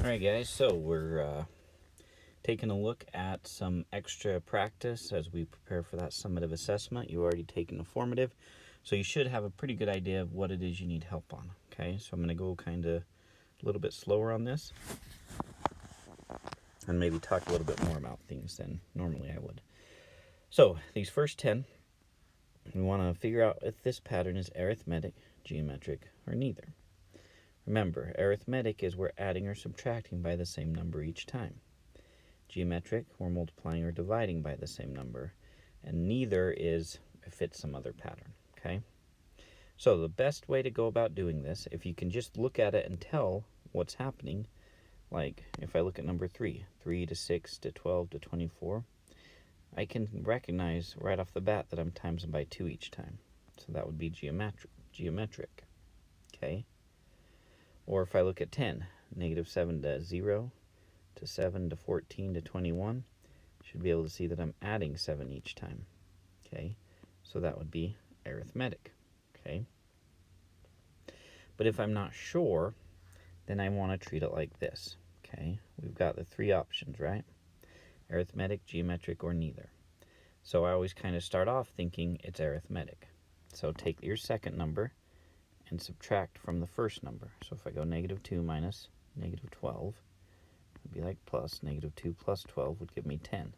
Alright guys, so we're taking a look at some extra practice as we prepare for that summative assessment. You've already taken the formative, so you should have a pretty good idea of what it is you need help on. Okay, so I'm going to go kind of a little bit slower on this and maybe talk a little bit more about things than normally I would. So these first 10, we want to figure out if this pattern is arithmetic, geometric, or neither. Remember, arithmetic is we're adding or subtracting by the same number each time. Geometric, we're multiplying or dividing by the same number. And neither is if it's some other pattern, okay? So the best way to go about doing this, if you can just look at it and tell what's happening, like if I look at number 3, 3 to 6 to 12 to 24, I can recognize right off the bat that I'm timesing by 2 each time. So that would be geometric, okay? Or if I look at 10, negative 7 to 0 to 7 to 14 to 21, should be able to see that I'm adding 7 each time. Okay, so that would be arithmetic. Okay, but if I'm not sure, then I want to treat it like this. Okay, we've got the 3 options, right? Arithmetic, geometric, or neither. So I always kind of start off thinking it's arithmetic. So take your second number and subtract from the first number. So if I go negative 2 minus negative 12, it would be like plus. Negative 2 plus 12 would give me 10.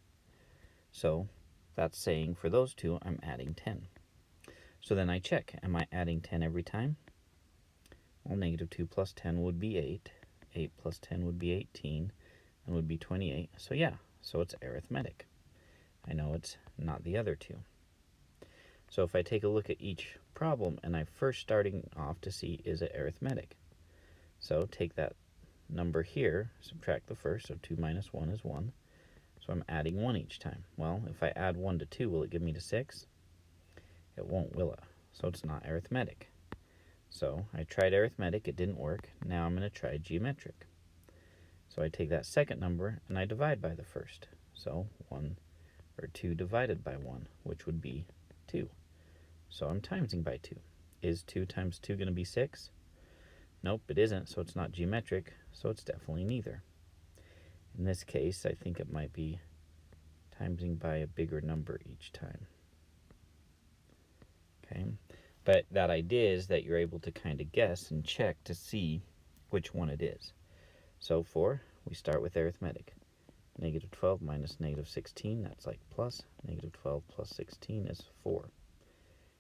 So that's saying for those two, I'm adding 10. So then I check, am I adding 10 every time? Well, negative 2 plus 10 would be 8. 8 plus 10 would be 18 and would be 28. So yeah, so it's arithmetic. I know it's not the other two. So if I take a look at each problem, and I'm first starting off to see, is it arithmetic? So take that number here, subtract the first, so 2 minus 1 is 1. So I'm adding 1 each time. Well, if I add 1 to 2, will it give me to 6? It won't, will it? So it's not arithmetic. So I tried arithmetic, it didn't work. Now I'm going to try geometric. So I take that second number and I divide by the first. So 2 divided by 1, which would be 2. So I'm timesing by 2. Is 2 times 2 going to be 6? Nope, it isn't, so it's not geometric, so it's definitely neither. In this case, I think it might be timesing by a bigger number each time. Okay, but that idea is that you're able to kind of guess and check to see which one it is. So we start with arithmetic. Negative 12 minus negative 16, that's like plus. Negative 12 plus 16 is 4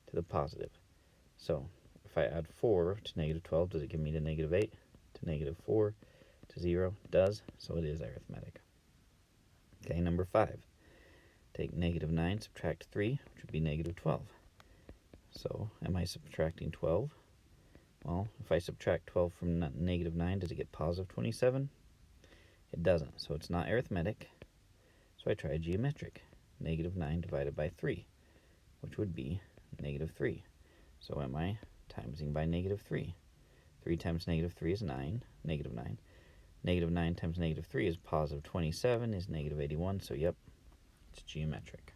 to the positive. So if I add 4 to negative 12, does it give me to negative 8? To negative 4? To 0? It does, so it is arithmetic. Okay, number 5. Take negative 9, subtract 3, which would be negative 12. So am I subtracting 12? Well, if I subtract 12 from negative 9, does it get positive 27? It doesn't, so it's not arithmetic. So I try geometric. Negative 9 divided by 3, which would be negative 3. So am I timesing by negative 3? 3 times negative 3 is 9, negative 9. Negative 9 times negative 3 is positive 27, is negative 81, so yep, it's geometric.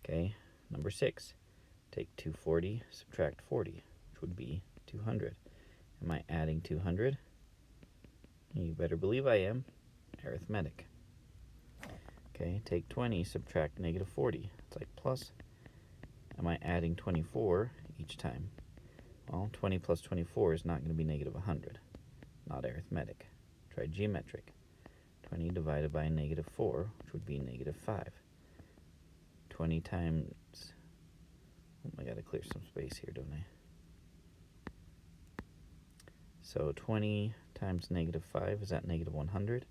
Okay, number 6. Take 240, subtract 40, which would be 200. Am I adding 200? You better believe I am. Arithmetic. Okay, take 20, subtract negative 40. It's like plus. Am I adding 24 each time? Well, 20 plus 24 is not going to be negative 100. Not arithmetic. Try geometric. 20 divided by negative 4, which would be negative 5. 20 times... I got to clear some space here, don't I? So 20 times negative 5, is that negative 100?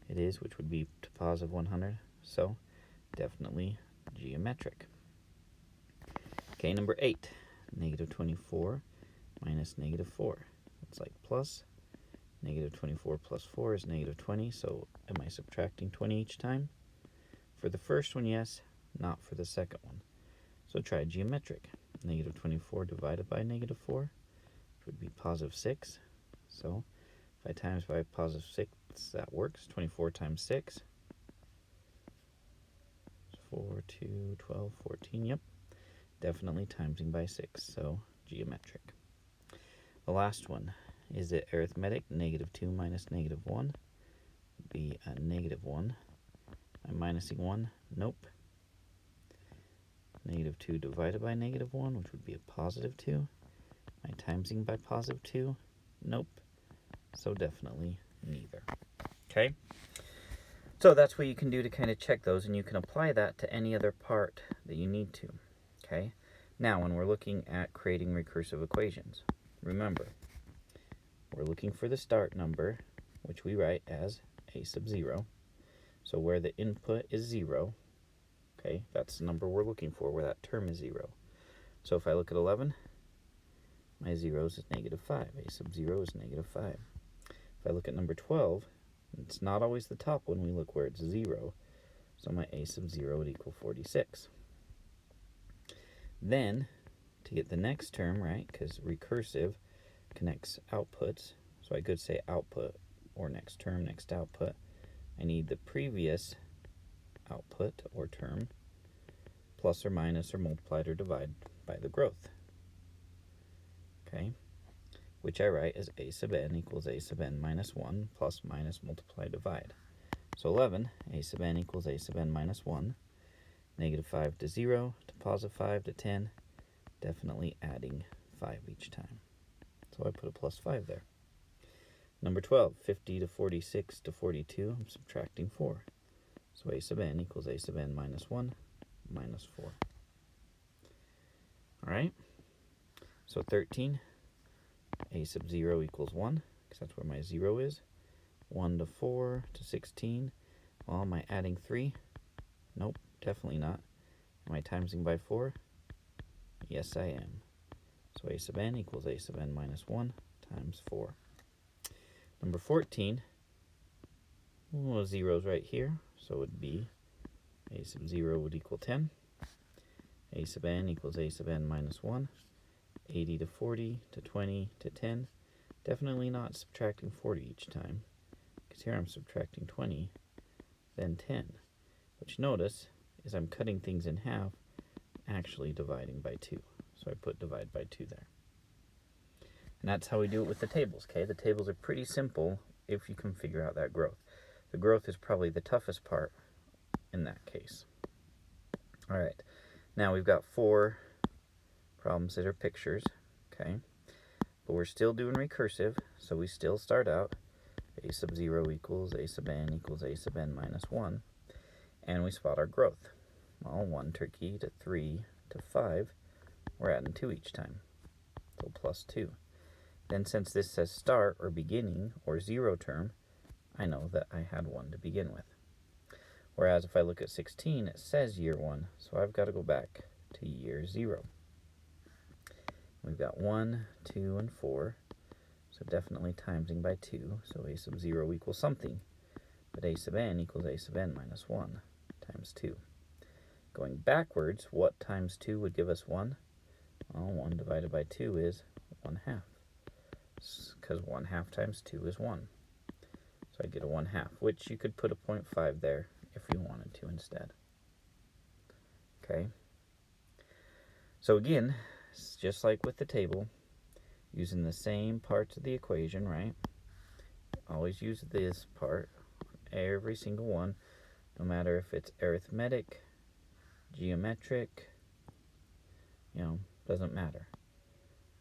It is, which would be to positive 100. So definitely geometric. Okay, number 8. Negative 24 minus negative 4. It's like plus. Negative 24 plus 4 is negative 20. So am I subtracting 20 each time? For the first one, yes. Not for the second one. So try geometric. Negative 24 divided by negative 4, which would be positive 6. So if I times by positive 6, that works. 24 times 6. 4, 2, 12, 14. Yep. Definitely timesing by 6. So geometric. The last one. Is it arithmetic? -2 minus -1 would be a -1. I'm minusing 1. Nope. -2 divided by -1, which would be a +2. Am I timesing by +2? Nope. So definitely neither. Okay? So that's what you can do to kind of check those, and you can apply that to any other part that you need to. Okay? Now, when we're looking at creating recursive equations, remember, we're looking for the start number, which we write as a sub 0. So where the input is 0, okay, that's the number we're looking for, where that term is 0. So if I look at 11, my 0's is -5. A sub 0 is -5. If I look at number 12, it's not always the top when we look where it's 0. So my a sub 0 would equal 46. Then, to get the next term, right, because recursive connects outputs, so I could say output or next term, next output, I need the previous output or term plus or minus or multiplied or divided by the growth. Okay, which I write as a sub n equals a sub n minus 1 plus minus multiply divide. So 11, a sub n equals a sub n minus 1, -5 to 0 to +5 to 10, definitely adding 5 each time. So I put a +5 there. Number 12, 50 to 46 to 42, I'm subtracting 4. So a sub n equals a sub n minus 1 minus 4. All right, so 13, a sub 0 equals 1, because that's where my 0 is. 1 to 4 to 16. Well, am I adding 3? Nope, definitely not. Am I timesing by 4? Yes, I am. So a sub n equals a sub n minus 1 times 4. Number 14, well, 0's right here, so it would be a sub 0 would equal 10. A sub n equals a sub n minus 1. 80 to 40 to 20 to 10. Definitely not subtracting 40 each time, because here I'm subtracting 20, then 10. Which notice is I'm cutting things in half, actually dividing by 2. So I put divide by 2 there. And that's how we do it with the tables, okay? The tables are pretty simple if you can figure out that growth. The growth is probably the toughest part in that case. All right, now we've got 4 problems that are pictures, okay? But we're still doing recursive, so we still start out a sub 0 equals a sub n equals a sub n minus 1, and we spot our growth. Well, 1 turkey to 3 to 5, we're adding 2 each time, so plus 2. Then since this says start or beginning or 0 term, I know that I had 1 to begin with. Whereas if I look at 16, it says year 1, so I've got to go back to year 0. We've got 1, 2, and 4, so definitely timesing by 2, so a sub 0 equals something, but a sub n equals a sub n minus 1 times 2. Going backwards, what times 2 would give us 1? Well, 1 divided by 2 is 1/2, because 1/2 times 2 is 1. So I get a 1/2, which you could put a 0.5 there if you wanted to instead. Okay. So again, it's just like with the table, using the same parts of the equation, right? Always use this part, every single one, no matter if it's arithmetic, geometric, doesn't matter.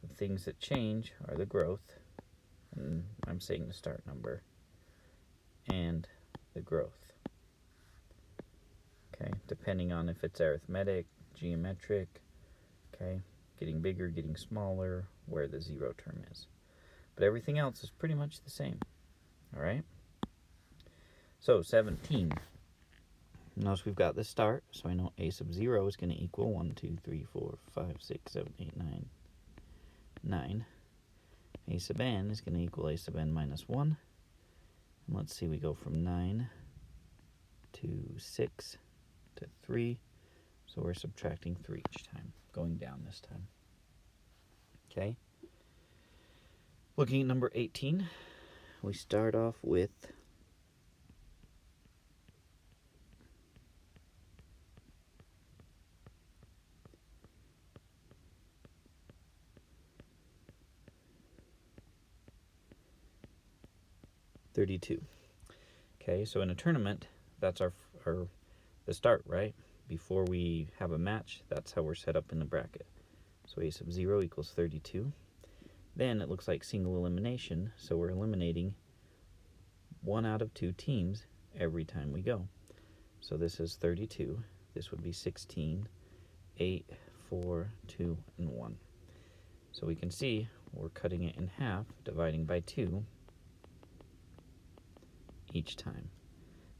The things that change are the growth, and I'm saying the start number, and the growth. Okay, depending on if it's arithmetic, geometric, okay, getting bigger, getting smaller, where the 0 term is. But everything else is pretty much the same. All right? So 17. Notice we've got the start, so I know a sub 0 is going to equal 1, 2, 3, 4, 5, 6, 7, 8, 9, 9. A sub n is going to equal a sub n minus 1. And let's see, we go from 9 to 6 to 3. So we're subtracting 3 each time, going down this time. Okay. Looking at number 18, we start off with 32. Okay, so in a tournament, that's the start, right? Before we have a match, that's how we're set up in the bracket. So a sub 0 equals 32. Then it looks like single elimination, so we're eliminating 1 out of 2 teams every time we go. So this is 32. This would be 16, 8, 4, 2, and 1. So we can see we're cutting it in half, dividing by 2 each time.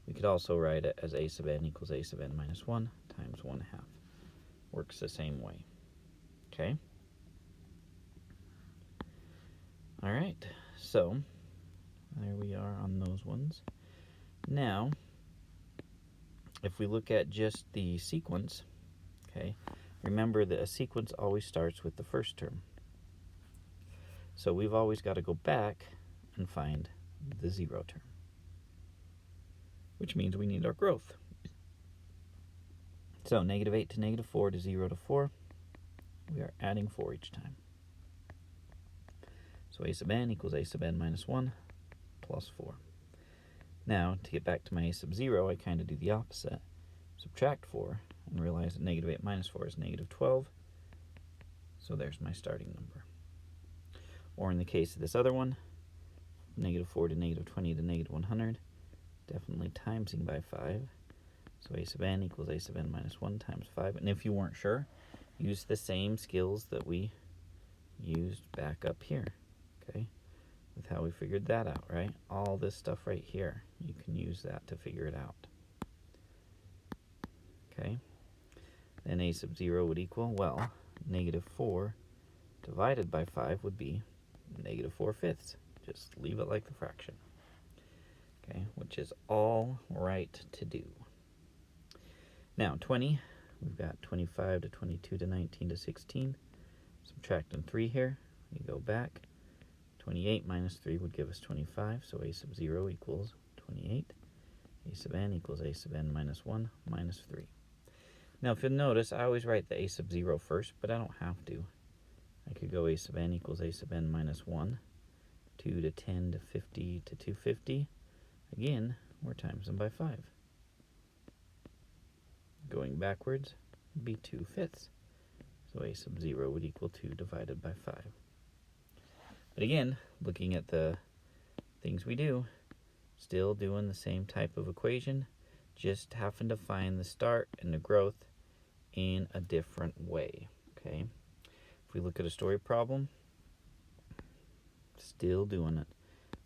We could also write it as a sub n equals a sub n minus 1 times 1/2. Works the same way. Okay? All right, so there we are on those ones. Now, if we look at just the sequence, okay, remember that a sequence always starts with the first term. So we've always got to go back and find the 0 term, which means we need our growth. So -8 to -4 to 0 to 4, we are adding 4 each time. So a sub n equals a sub n minus 1 plus 4. Now, to get back to my a sub 0, I kind of do the opposite. Subtract 4 and realize that -8 minus 4 is -12. So there's my starting number. Or in the case of this other one, -4 to -20 to -100, definitely timesing by 5. So a sub n equals a sub n minus 1 times 5. And if you weren't sure, use the same skills that we used back up here, okay, with how we figured that out, right? All this stuff right here, you can use that to figure it out. Okay, then a sub 0 would equal, well, -4 divided by 5 would be -4/5. Just leave it like the fraction. Okay, which is all right to do. Now, 20, we've got 25 to 22 to 19 to 16. Subtracting 3 here, we go back. 28 minus 3 would give us 25, so a sub 0 equals 28. A sub n equals a sub n minus 1 minus 3. Now, if you'll notice, I always write the a sub 0 first, but I don't have to. I could go a sub n equals a sub n minus 1, 2 to 10 to 50 to 250. Again, we're times them by 5. Going backwards would be 2/5. So a sub 0 would equal 2 divided by 5. But again, looking at the things we do, still doing the same type of equation, just having to find the start and the growth in a different way, okay? If we look at a story problem, still doing it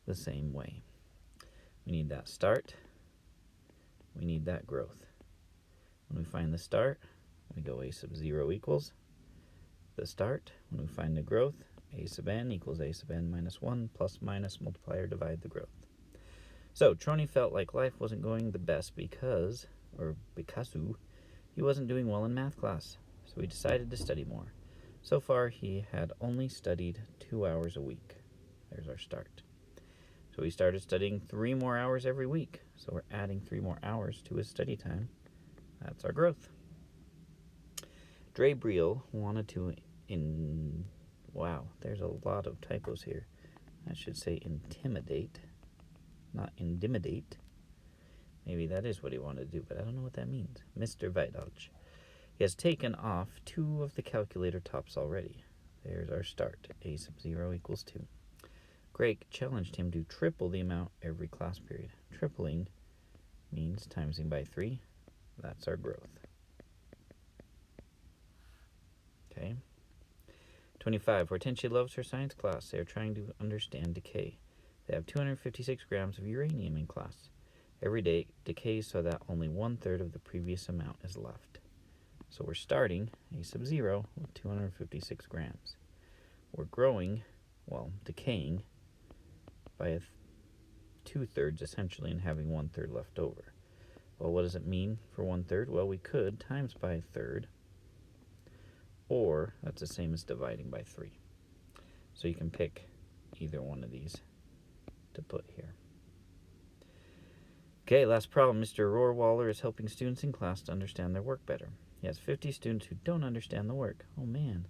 the same way. We need that start, we need that growth. When we find the start, we go a sub 0 equals the start. When we find the growth, a sub n equals a sub n minus 1 plus minus multiply or divide the growth. So Trony felt like life wasn't going the best because he wasn't doing well in math class. So he decided to study more. So far, he had only studied 2 hours a week. There's our start. So he started studying 3 more hours every week. So we're adding 3 more hours to his study time. That's our growth. Drabriel wanted to wow, there's a lot of typos here. I should say intimidate, not intimidate. Maybe that is what he wanted to do, but I don't know what that means. Mr. Vidalch. He has taken off 2 of the calculator tops already. There's our start. A sub 0 equals 2. Greg challenged him to triple the amount every class period. Tripling means timesing by 3. That's our growth. Okay. 25. Hortensia loves her science class. They are trying to understand decay. They have 256 grams of uranium in class. Every day decays so that only 1/3 of the previous amount is left. So we're starting a sub 0 with 256 grams. We're growing, well, decaying by 2/3 essentially and having 1/3 left over. Well, what does it mean for 1/3? Well, we could times by a third, or that's the same as dividing by 3. So you can pick either one of these to put here. Okay, last problem. Mr. Rohrwaller is helping students in class to understand their work better. He has 50 students who don't understand the work. Oh man,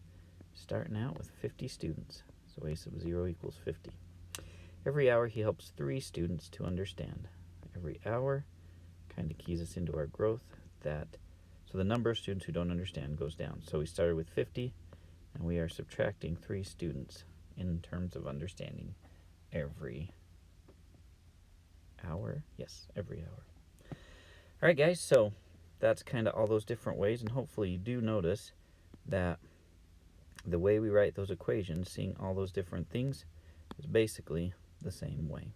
starting out with 50 students. So a sub 0 equals 50. Every hour he helps 3 students to understand. Every hour kind of keys us into our growth. So the number of students who don't understand goes down. So we started with 50, and we are subtracting 3 students in terms of understanding every hour. Yes, every hour. All right, guys, so that's kind of all those different ways, and hopefully you do notice that the way we write those equations, seeing all those different things, is basically the same way.